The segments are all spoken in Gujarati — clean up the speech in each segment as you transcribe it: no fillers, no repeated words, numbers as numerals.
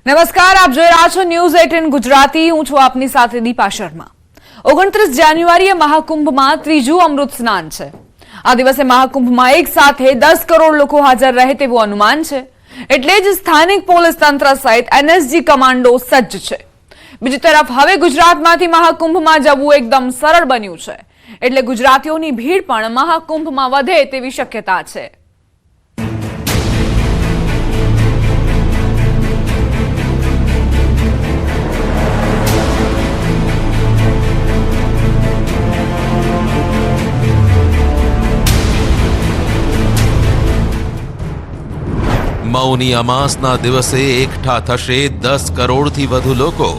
નમસ્કાર, આપ જોઈ રહ્યા છો ન્યૂઝ 18 ગુજરાતી. હું છું આપની સાથે દીપા શર્મા. 29 જાન્યુઆરીએ મહાકુંભમાં ત્રીજું અમૃત સ્નાન છે. આ દિવસે મહાકુંભમાં એક સાથે 10 કરોડ લોકો હાજર રહે તેવું અનુમાન છે. એટલે જ સ્થાનિક પોલીસ તંત્ર સહિત એનએસજી કમાન્ડો સજ્જ છે. બીજી તરફ હવે ગુજરાતમાંથી મહાકુંભમાં જવું એકદમ સરળ બન્યું છે. એટલે ગુજરાતીઓની ભીડ પણ મહાકુંભમાં વધે તેવી શક્યતા છે. મૌની અમાસના દિવસે એકઠા થશે 10 કરોડથી વધુ લોકો.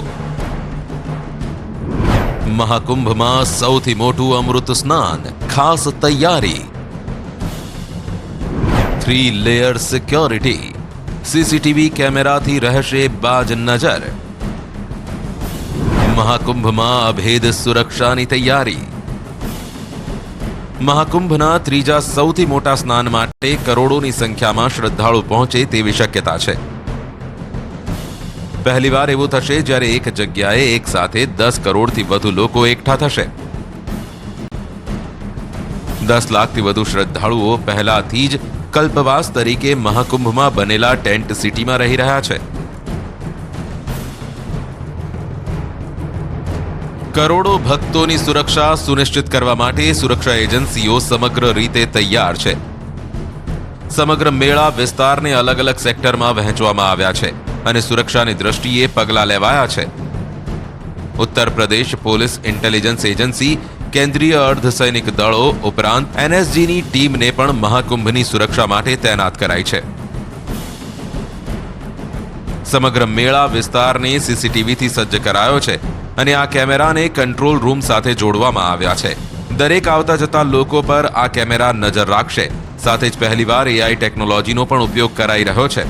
મહાકુંભમાં સૌથી મોટું અમૃત સ્નાન, ખાસ તૈયારી. 3 લેયર સિક્યોરિટી, સીસીટીવી કેમેરાથી રહેશે બાજ નજર. મહાકુંભમાં અભેદ સુરક્ષાની તૈયારી. મહાકુંભના ત્રીજા સૌથી મોટા સ્નાન માટે કરોડોની સંખ્યામાં શ્રદ્ધાળુ પહોંચે તેવી શક્યતા છે. પહેલીવાર એવું થશે જ્યારે એક જગ્યાએ એક સાથે 10 કરોડથી વધુ લોકો એકઠા થશે. 10 લાખથી વધુ શ્રદ્ધાળુઓ પહેલાથી જ કલ્પવાસ તરીકે મહાકુંભમાં બનેલા ટેન્ટ સિટીમાં રહી રહ્યા છે. કરોડો ભક્તોની સુરક્ષા સુનિશ્ચિત કરવા માટે સુરક્ષા એજન્સીઓ સમગ્ર રીતે તૈયાર છે. સમગ્ર મેળા વિસ્તારને અલગ અલગ સેક્ટરમાં વહેંચવામાં આવ્યા છે અને સુરક્ષાની દ્રષ્ટિએ પગલાં લેવાયા છે. Uttar Pradesh police intelligence agency, કેન્દ્રીય અર્ધસૈનિક દળો ઉપરાંત એનએસજીની ટીમને પણ મહાકુંભની સુરક્ષા માટે તૈનાત કરાઈ છે. સમગ્ર મેળા વિસ્તારને સીસીટીવીથી સજ્જ કરાયો છે અને આ કેમેરાને કંટ્રોલ રૂમ સાથે જોડવામાં આવ્યા છે. દરેક આવતા જતા લોકો પર આ કેમેરા નજર રાખશે. સાથે જ પહેલીવાર એઆઈ ટેકનોલોજીનો પણ ઉપયોગ કરાઈ રહ્યો છે.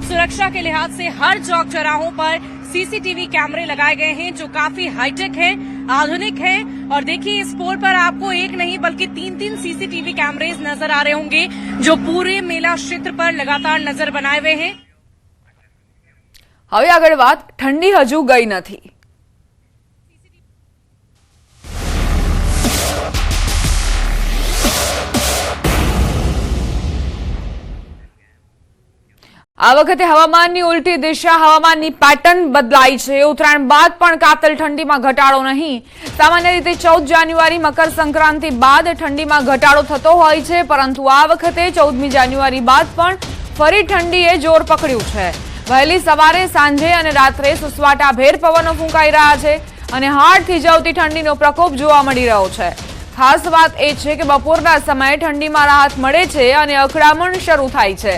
सुरक्षा के लिहाज से हर चौक चौराहों पर सीसीटीवी कैमरे लगाए गए हैं जो काफी हाईटेक है, आधुनिक है. और देखिए इस पोल पर आपको एक नहीं बल्कि 3 सीसीटीवी कैमरेज नजर आ रहे होंगे जो पूरे मेला क्षेत्र पर लगातार नजर बनाए हुए हैं. હવે આગળ વાત, ઠંડી હજુ ગઈ નથી. આ વખતે હવામાનની ઉલટી દિશા, હવામાનની પેટર્ન બદલાઈ છે. ઉત્તરાયણ બાદ પણ કાતલ ઠંડીમાં ઘટાડો નહીં. સામાન્ય રીતે 14 જાન્યુઆરી મકર સંક્રાંતિ બાદ ઠંડીમાં ઘટાડો થતો હોય છે, પરંતુ આ વખતે 14મી જાન્યુઆરી બાદ પણ ફરી ઠંડીએ જોર પકડ્યું છે. વહેલી સવારે, સાંજે અને રાત્રે સુસવાટાભેર પવનો ફૂંકાઈ રહ્યા છે અને હાડ થીજાવતી ઠંડીનો પ્રકોપ જોવા મળી રહ્યો છે. ખાસ વાત એ છે કે બપોરના સમયે ઠંડીમાં રાહત મળે છે અને અકળામણ શરૂ થાય છે.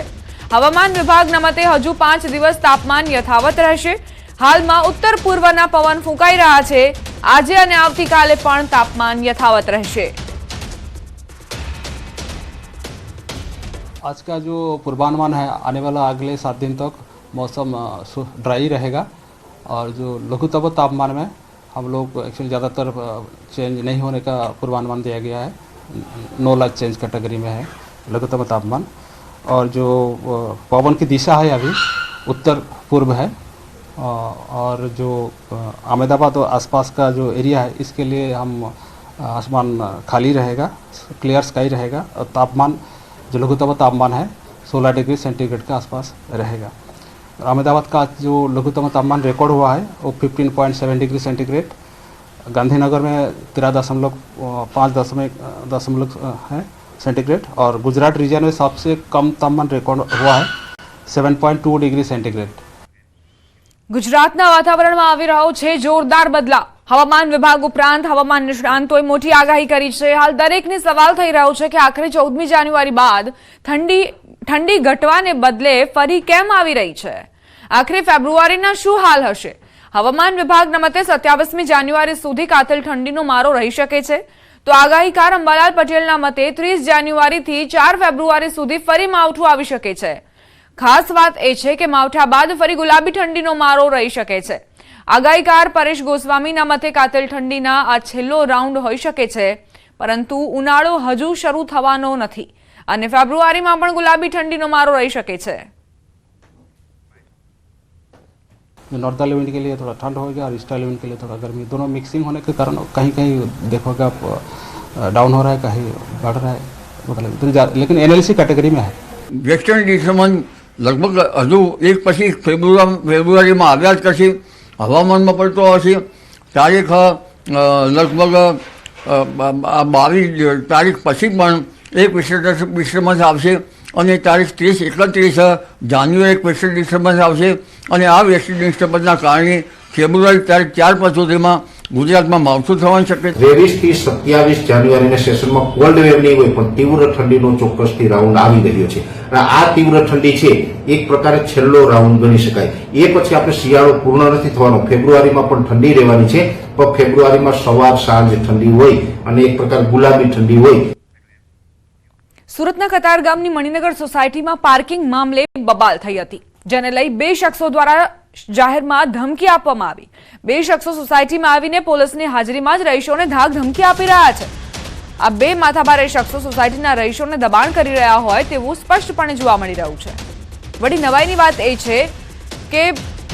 હવામાન વિભાગના મતે હજુ 5 દિવસ તાપમાન યથાવત રહેશે. હાલમાં ઉત્તર પૂર્વના પવન ફૂંકાઈ રહ્યા છે. આજે અને આવતીકાલે પણ તાપમાન યથાવત રહેશે. आज का जो पूर्वानुमान है, आने वाला अगले 7 दिन तक मौसम ड्राई रहेगा और जो लघुत्तम तापमान में हम लोग एक्चुअली ज़्यादातर चेंज नहीं होने का पूर्वानुमान दिया गया है. नो लाइक चेंज कैटेगरी में है लघुत्तम तापमान. और जो पवन की दिशा है अभी उत्तर पूर्व है और जो अहमदाबाद और आसपास का जो एरिया है इसके लिए हम आसमान खाली रहेगा, क्लियर स्काई रहेगा और तापमान जो लघुत्तम तापमान है 16 डिग्री सेंटीग्रेड के आसपास रहेगा. अहमदाबाद का जो लघुत्तम तापमान रिकॉर्ड हुआ है वो 15.7 डिग्री सेंटीग्रेड, गांधीनगर में 13.5 है सेंटीग्रेड और गुजरात रीजन में सबसे कम तापमान रिकॉर्ड हुआ है 7.2 डिग्री सेंटीग्रेड. ગુજરાતના વાતાવરણમાં આવી રહ્યો છે જોરદાર બદલાવ. હવામાન વિભાગ ઉપરાંત હવામાન નિષ્ણાંતોએ મોટી આગાહી કરી છે. હાલ દરેકને સવાલ થઈ રહ્યો છે કે આખરે 14મી જાન્યુઆરી બાદ ઠંડી ઘટવાને બદલે ફરી કેમ આવી રહી છે? આખરે ફેબ્રુઆરીના શું હાલ હશે? હવામાન વિભાગના મતે 27મી જાન્યુઆરી સુધી કાતલ ઠંડીનો મારો રહી શકે છે. તો આગાહીકાર અંબાલાલ પટેલના મતે 30 જાન્યુઆરીથી 4 ફેબ્રુઆરી સુધી ફરી માવઠું આવી શકે છે. ખાસ વાત એ છે કે માવઠા બાદ ફરી ગુલાબી ઠંડીનો મારો રહી શકે છે. આગાહીકાર પરેશ ગોસ્વામીના મતે કાતલ ઠંડીના આ છેલ્લો રાઉન્ડ હોઈ શકે છે, પરંતુ ઉનાળો હજુ શરૂ થવાનો નથી અને ફેબ્રુઆરીમાં પણ ગુલાબી ઠંડીનો મારો રહી શકે છે. जो नॉर्थर्ली विंड के लिए थोड़ा ठंड हो गया और ईस्टर्ली विंड के लिए थोड़ा गर्मी, दोनों मिक्सिंग होने के कारण कहीं कहीं देखोगे आप डाउन हो रहा है, कहीं बढ़ रहा है, मतलब लेकिन एनएलसी कैटेगरी में है। વેસ્ટર્ન ડિસ્ટર્બન્સ લગભગ હજુ એક પછી ફેબ્રુઆરીમાં આવ્યા જ પછી હવામાનમાં પડતો હશે. તારીખ લગભગ 22 તારીખ પછી પણ એક વેસ્ટર્ન ડિસ્ટર્બન્સ આવશે અને તારીખ 30-31 જાન્યુઆરી એક વેસ્ટર્ન ડિસ્ટર્બન્સ આવશે અને આ વેસ્ટર્ન ડિસ્ટર્બન્સના કારણે ફેબ્રુઆરી તારીખ 4-5 સુધીમાં ગુજરાતમાં માવઠું થવાની શક્યતા. 23 થી 27 જાન્યુઆરીના સેશનમાં કોલ્ડ વેવ નહીં હોય પણ તીવ્ર ઠંડીનો ચોક્કસથી રાઉન્ડ આવી રહ્યો છે અને આ તીવ્ર ઠંડી છે એક પ્રકારે છેલ્લો રાઉન્ડ ગણી શકાય. એ પછી આપણે શિયાળો પૂર્ણ નથી થવાનો, ફેબ્રુઆરીમાં પણ ઠંડી રહેવાની છે પણ ફેબ્રુઆરીમાં સવાર સાંજ ઠંડી હોય અને એક પ્રકાર ગુલાબી ઠંડી હોય. સુરતના કતારગામની મણિનગર સોસાયટીમાં પાર્કિંગ મામલે બબાલ થઈ હતી, જેને લઈ 2 શખ્સો દ્વારા જાહેરમાં ધમકી આપવામાં આવી. 2 શખ્સો સોસાયટીમાં આવીને પોલીસની હાજરીમાં જ રહીશોને ધાક ધમકી આપી રહ્યા છે. આ 2 માથાભારે શખ્સો સોસાયટીના રહીશોને દબાણ કરી રહ્યા હોય તેવું સ્પષ્ટપણે જોવા મળી રહ્યું છે. વળી નવાઈની વાત એ છે કે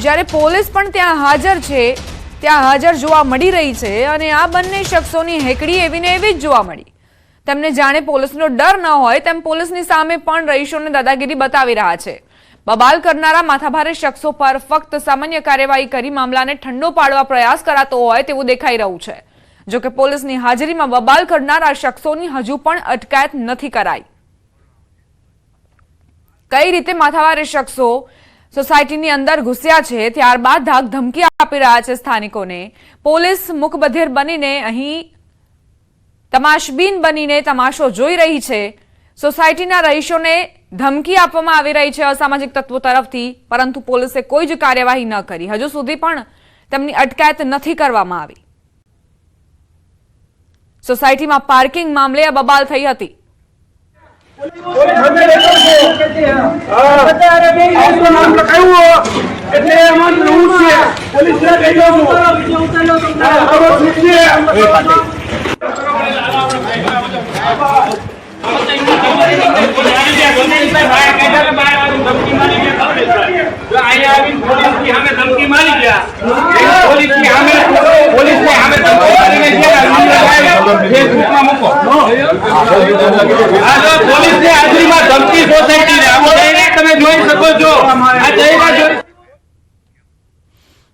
જ્યારે પોલીસ પણ ત્યાં હાજર છે, ત્યાં હાજર જોવા મળી રહી છે અને આ બંને શખ્સોની હેકડી એવી ને એવી જ જોવા મળી. તેમને જાણે પોલીસનો ડર ન હોય તેમ પોલીસની સામે પણ રહીશોને દાદાગીરી બતાવી રહ્યા છે. બબાલ કરનારા માથાભારે શખ્સો પર ફક્ત સામાન્ય કાર્યવાહી કરી મામલાને ઠંડો પાડવા પ્રયાસ કરાતો હોય તેવું દેખાઈ રહ્યું છે. જો કે પોલીસની હાજરીમાં બબાલ કરનારા શખ્સોની હજુ પણ અટકાયત નથી કરાઈ. કઈ રીતે માથાભારે શખ્સો સોસાયટીની અંદર ઘૂસ્યા છે, ત્યારબાદ ધાક ધમકી આપી રહ્યા છે સ્થાનિકોને, પોલીસ મુખબધિર બનીને અહીં તમાશબીન બનીને તમાશો જોઈ રહી છે. સોસાયટીના રહીશોને ધમકી આપવામાં આવી રહી છે અસામાજિક તત્વો તરફથી, પરંતુ પોલીસે કોઈ જ કાર્યવાહી ન કરી. હજુ સુધી પણ તેમની અટકાયત નથી કરવામાં આવી. સોસાયટીમાં પાર્કિંગ મામલે આ બબાલ થઈ હતી.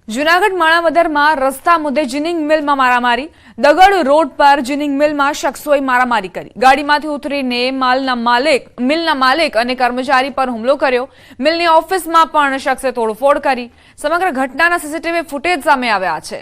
જૂનાગઢ માણાવદરમાં રસ્તા મુદ્દે જીનિંગ મિલમાં મારામારી. દગડ રોડ પર જીનિંગ મિલમાં શખ્સોએ મારામારી કરી. ગાડીમાંથી ઉતરીને મિલના માલિક અને કર્મચારી પર હુમલો કર્યો. મિલની ઓફિસમાં પણ શખ્સે તોડફોડ કરી. સમગ્ર ઘટનાના સીસીટીવી ફૂટેજ સામે આવ્યા છે.